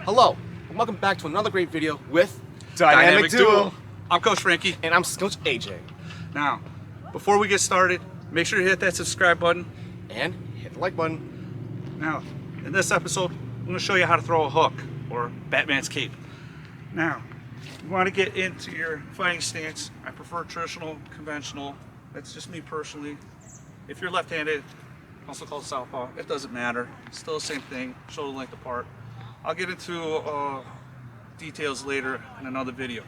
Hello, and welcome back to another great video with Dynamic Duo. I'm Coach Frankie. And I'm Coach AJ. Now, before we get started, make sure you hit that subscribe button. And hit the like button. Now, in this episode, I'm going to show you how to throw a hook, or Batman's cape. Now, you want to get into your fighting stance. I prefer traditional, conventional. That's just me personally. If you're left-handed, also called southpaw, it doesn't matter. It's still the same thing, shoulder length apart. I'll get into details later in another video.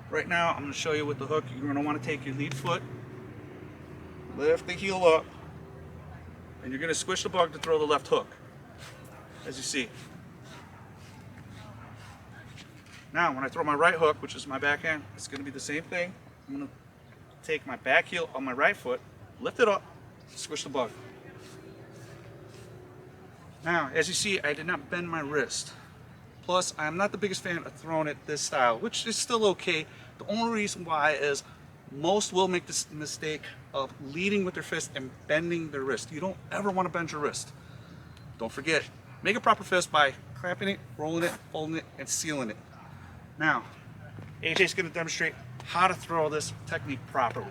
Right now, I'm going to show you with the hook. You're going to want to take your lead foot, lift the heel up, and you're going to squish the bug to throw the left hook, as you see. Now, when I throw my right hook, which is my backhand, it's going to be the same thing. I'm going to take my back heel on my right foot, lift it up, squish the bug. Now, as you see, I did not bend my wrist. Plus, I'm not the biggest fan of throwing it this style, which is still okay. The only reason why is most will make this mistake of leading with their fist and bending their wrist. You don't ever want to bend your wrist. Don't forget, make a proper fist by clamping it, rolling it, holding it, and sealing it. Now, AJ's going to demonstrate how to throw this technique properly.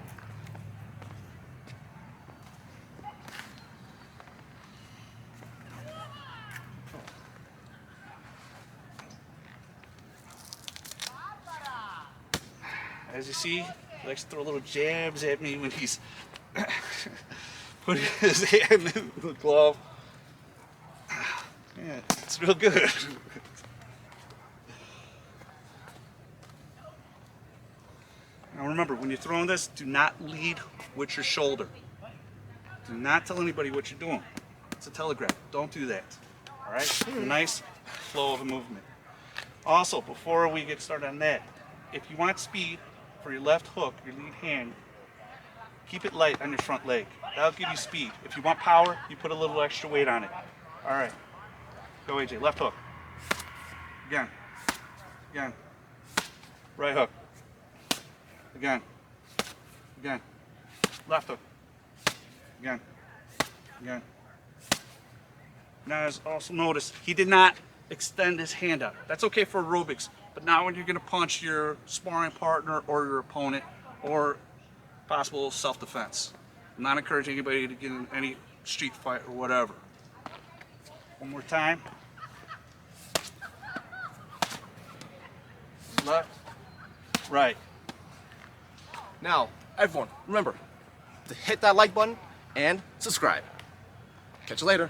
As you see, he likes to throw little jabs at me when he's putting his hand in the glove. Yeah, it's real good. Now remember, when you're throwing this, do not lead with your shoulder. Do not tell anybody what you're doing. It's a telegraph. Don't do that. All right? Nice flow of a movement. Also, before we get started on that, if you want speed for your left hook, your lead hand, keep it light on your front leg. That'll give you speed. If you want power, you put a little extra weight on it. All right. Go, AJ. Left hook. Again. Again. Right hook. Again. Again. Left hook. Again. Again. Now, as also notice, he did not extend his hand out. That's okay for aerobics, but now when you're going to punch your sparring partner or your opponent or possible self-defense. I'm not encouraging anybody to get in any street fight or whatever. One more time. Left, right. Now, everyone, remember to hit that like button and subscribe. Catch you later.